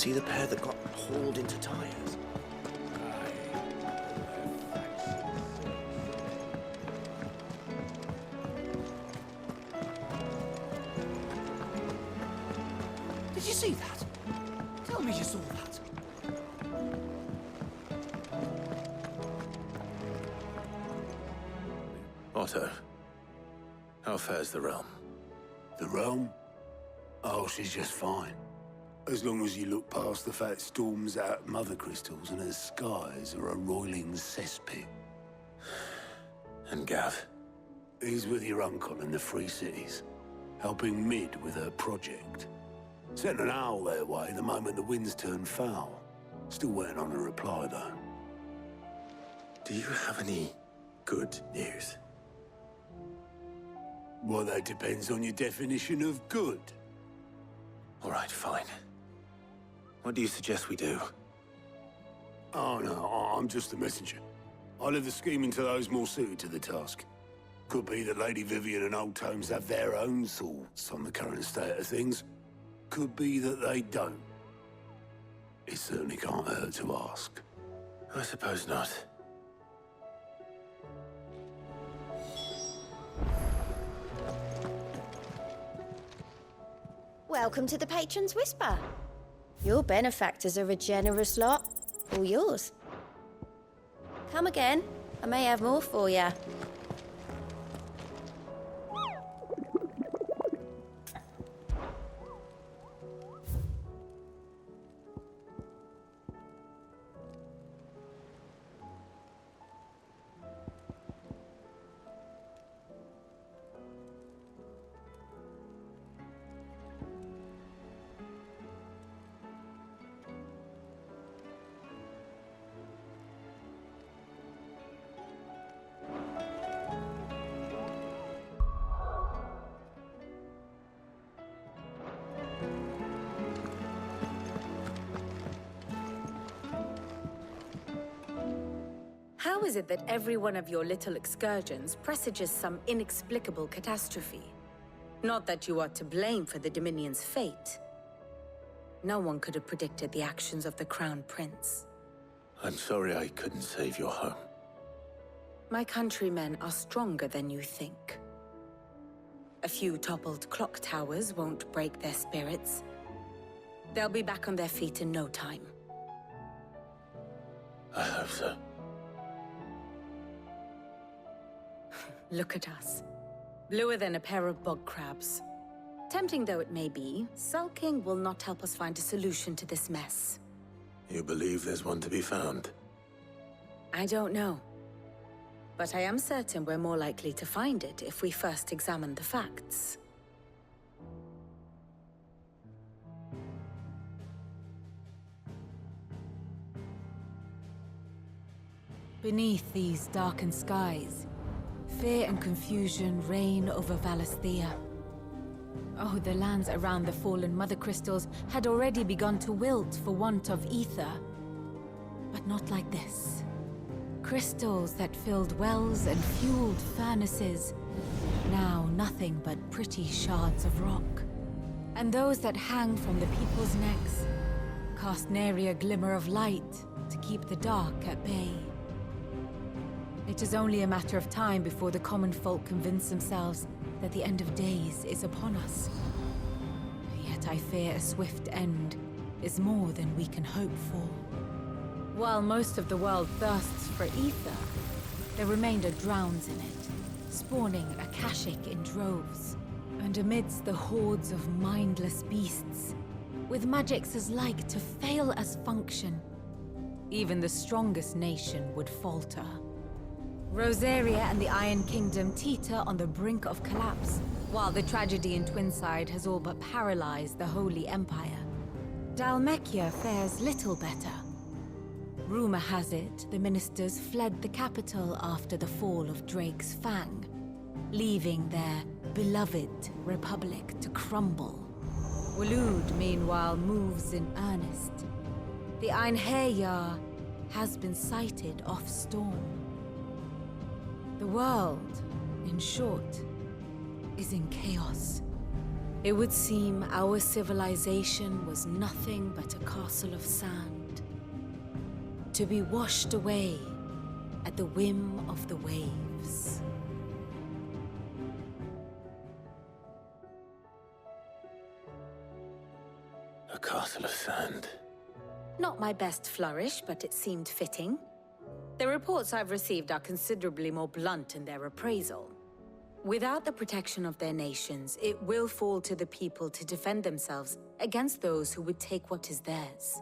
see the pair that got hauled into tires? Did you see that? Tell me you saw that. Otto, how fares the realm? The realm? Oh, she's just fine. As long as you look past the fat storms out mother crystals and her skies are a roiling cesspit. And Gav? He's with your uncle in the Free Cities, helping Mid with her project. Sent an owl their way the moment the winds turned foul. Still waiting on a reply, though. Do you have any good news? Well, that depends on your definition of good. All right, fine. What do you suggest we do? Oh, no, I'm just the messenger. I leave the scheming to those more suited to the task. Could be that Lady Vivian and Old Tomes have their own thoughts on the current state of things. Could be that they don't. It certainly can't hurt to ask. I suppose not. Welcome to the Patron's Whisper. Your benefactors are a generous lot. All yours. Come again. I may have more for you. How is it that every one of your little excursions presages some inexplicable catastrophe? Not that you are to blame for the Dominion's fate. No one could have predicted the actions of the Crown Prince. I'm sorry I couldn't save your home. My countrymen are stronger than you think. A few toppled clock towers won't break their spirits. They'll be back on their feet in no time. I hope so. Look at us. Bluer than a pair of bog crabs. Tempting though it may be, sulking will not help us find a solution to this mess. You believe there's one to be found? I don't know. But I am certain we're more likely to find it if we first examine the facts. Beneath these darkened skies, fear and confusion reign over Valisthea. Oh, the lands around the fallen mother crystals had already begun to wilt for want of ether. But not like this. Crystals that filled wells and fueled furnaces, now nothing but pretty shards of rock. And those that hang from the people's necks cast nary a glimmer of light to keep the dark at bay. It is only a matter of time before the common folk convince themselves that the end of days is upon us. Yet I fear a swift end is more than we can hope for. While most of the world thirsts for ether, the remainder drowns in it, spawning Akashic in droves. And amidst the hordes of mindless beasts, with magics as like to fail as function, even the strongest nation would falter. Rosaria and the Iron Kingdom teeter on the brink of collapse, while the tragedy in Twinside has all but paralyzed the Holy Empire. Dalmekia fares little better. Rumor has it the ministers fled the capital after the fall of Drake's Fang, leaving their beloved republic to crumble. Waloed, meanwhile, moves in earnest. The Einherjar has been sighted off-storm. The world, in short, is in chaos. It would seem our civilization was nothing but a castle of sand, to be washed away at the whim of the waves. A castle of sand. Not my best flourish, but it seemed fitting. The reports I've received are considerably more blunt in their appraisal. Without the protection of their nations, it will fall to the people to defend themselves against those who would take what is theirs.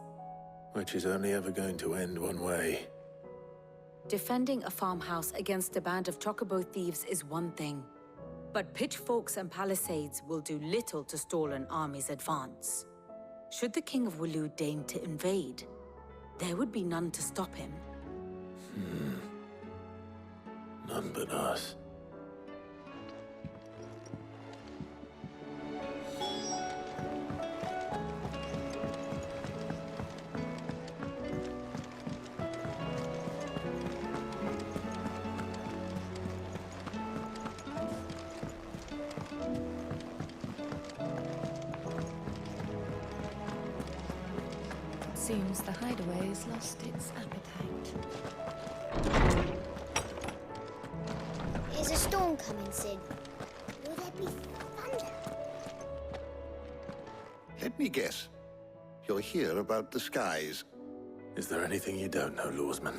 Which is only ever going to end one way. Defending a farmhouse against a band of chocobo thieves is one thing, but pitchforks and palisades will do little to stall an army's advance. Should the King of Waloed deign to invade, there would be none to stop him. None but us. Seems the hideaway has lost its appetite. Is a storm coming soon? Will there be thunder? Let me guess. You're here about the skies. Is there anything you don't know, Lawsman?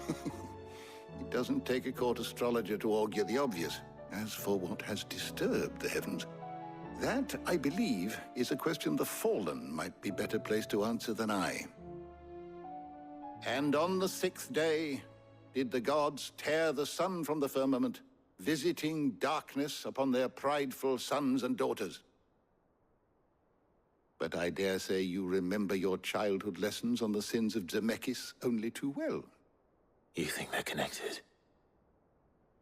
It doesn't take a court astrologer to augur the obvious. As for what has disturbed the heavens, that, I believe, is a question the Fallen might be better placed to answer than I. And on the 6th day, did the gods tear the sun from the firmament, visiting darkness upon their prideful sons and daughters. But I dare say you remember your childhood lessons on the sins of Zemeckis only too well. You think they're connected?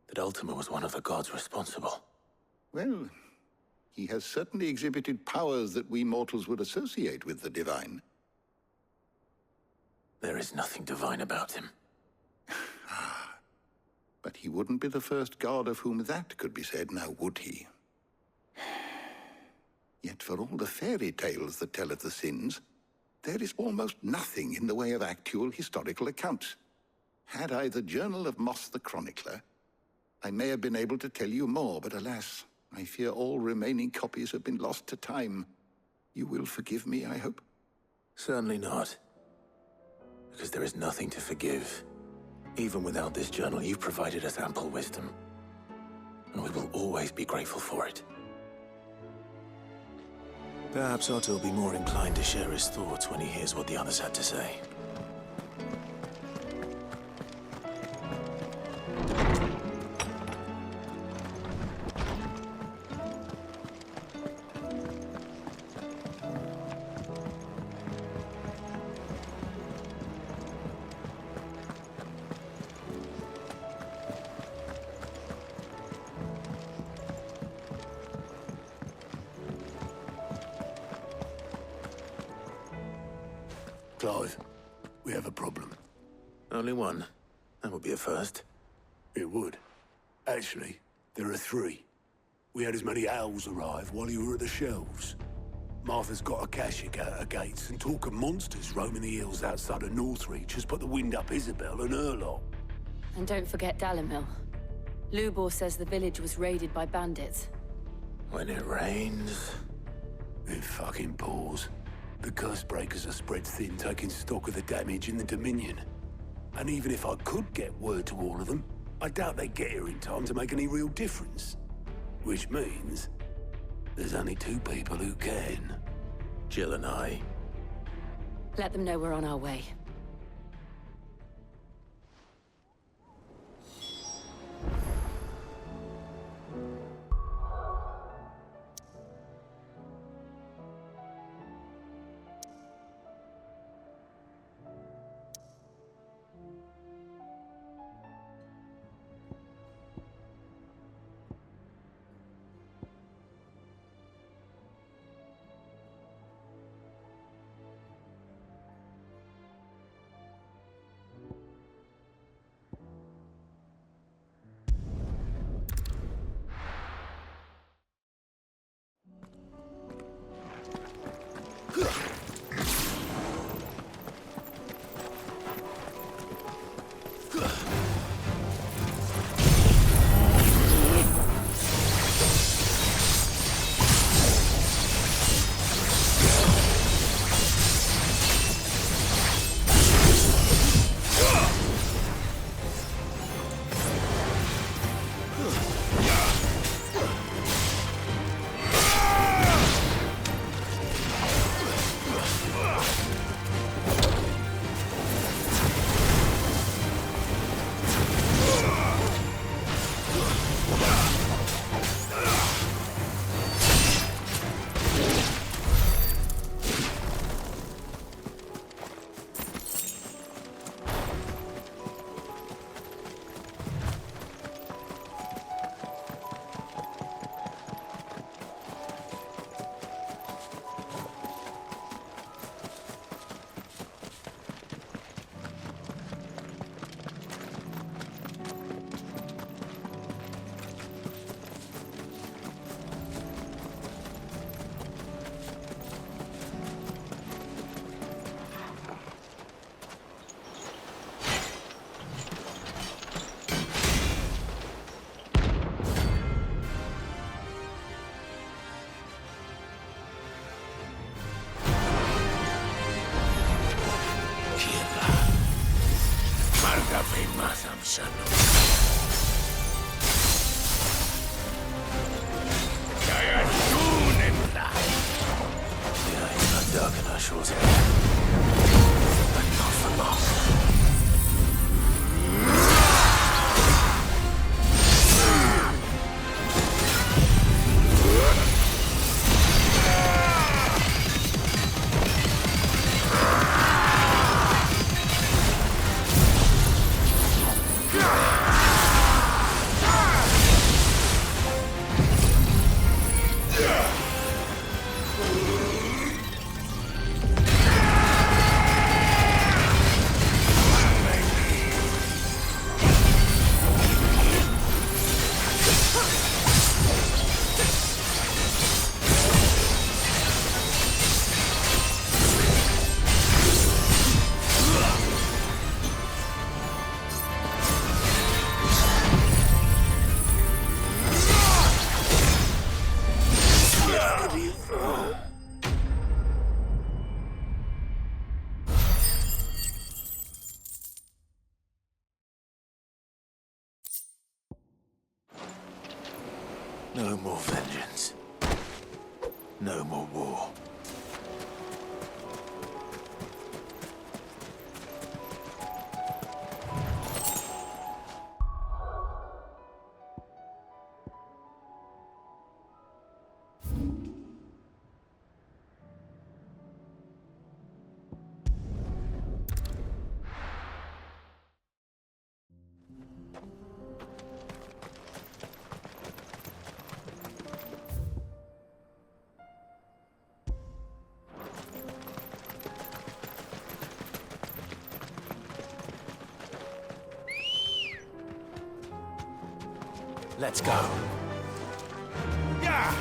That Ultima was one of the gods responsible? Well, he has certainly exhibited powers that we mortals would associate with the divine. There is nothing divine about him. But he wouldn't be the first god of whom that could be said, now would he? Yet for all the fairy tales that tell of the sins, there is almost nothing in the way of actual historical accounts. Had I the Journal of Moss the Chronicler, I may have been able to tell you more, but alas, I fear all remaining copies have been lost to time. You will forgive me, I hope? Certainly not. Because there is nothing to forgive. Even without this journal, you've provided us ample wisdom. And we will always be grateful for it. Perhaps Otto will be more inclined to share his thoughts when he hears what the others had to say. Clive, we have a problem. Only one. That would be a first. It would. Actually, there are 3. We had as many owls arrive while you were at the shelves. Martha's got a Kashik out her gates, and talk of monsters roaming the hills outside of Northreach has put the wind up Isabel and her lot. And don't forget Dalimil. Lubor says the village was raided by bandits. When it rains... It fucking pours. The curse breakers are spread thin, taking stock of the damage in the Dominion. And even if I could get word to all of them, I doubt they'd get here in time to make any real difference. Which means there's only 2 people who can. Jill and I. Let them know we're on our way. Ágape más amsano. Kayashunenla. Yeah, you're not dark in our shores here. But not for long. No more vengeance. No more war. Let's go. Yeah!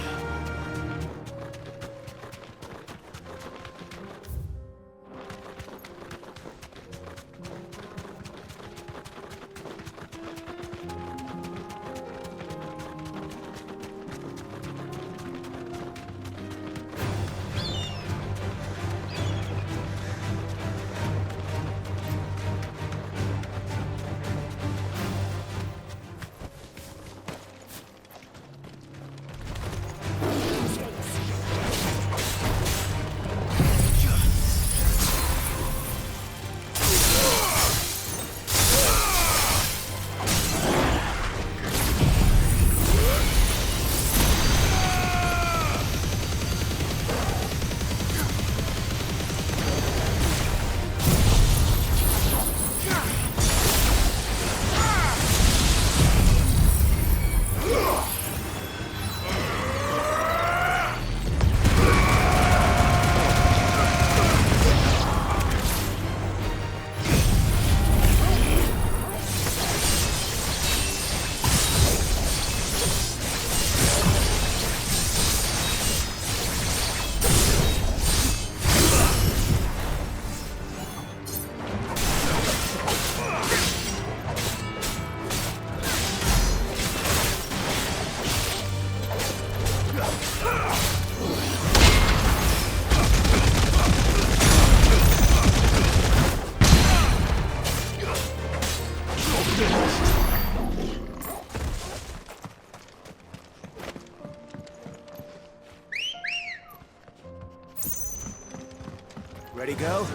Ready, go?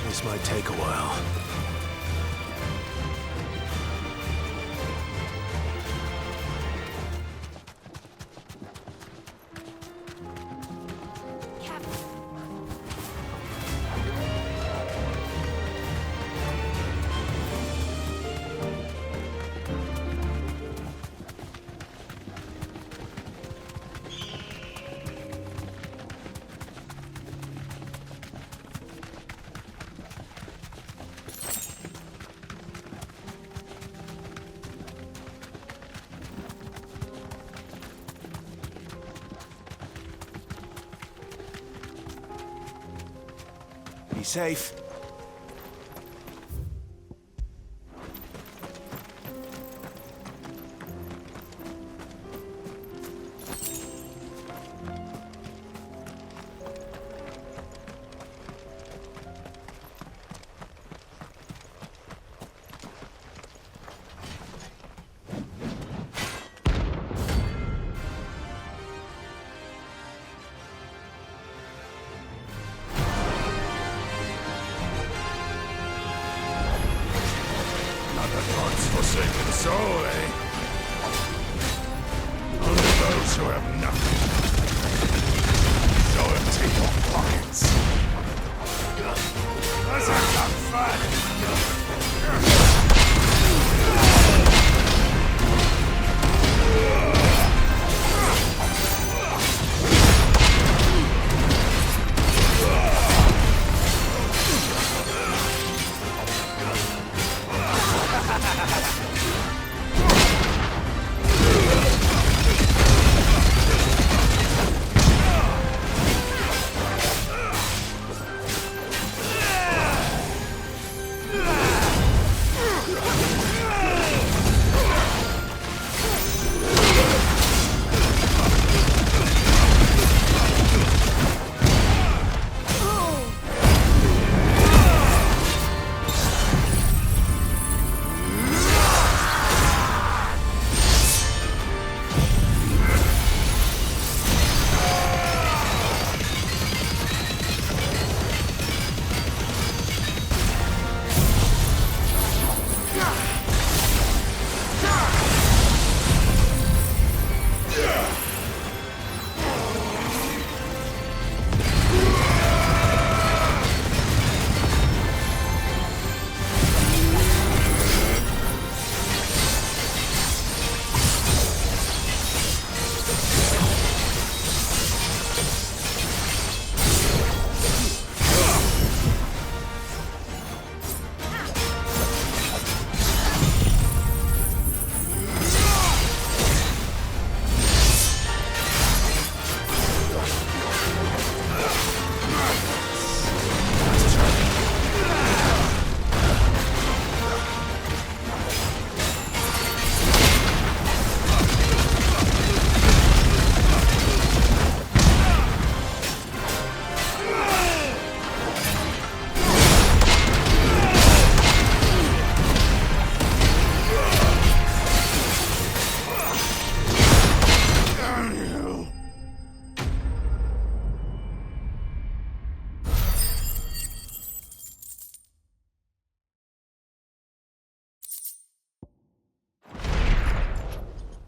This might take a while. Be safe. God's forsaken soul, eh? Only those who have nothing. So empty your pockets. Let's have some fun!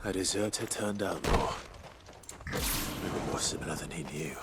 A deserter turned outlaw. We were more similar than he knew.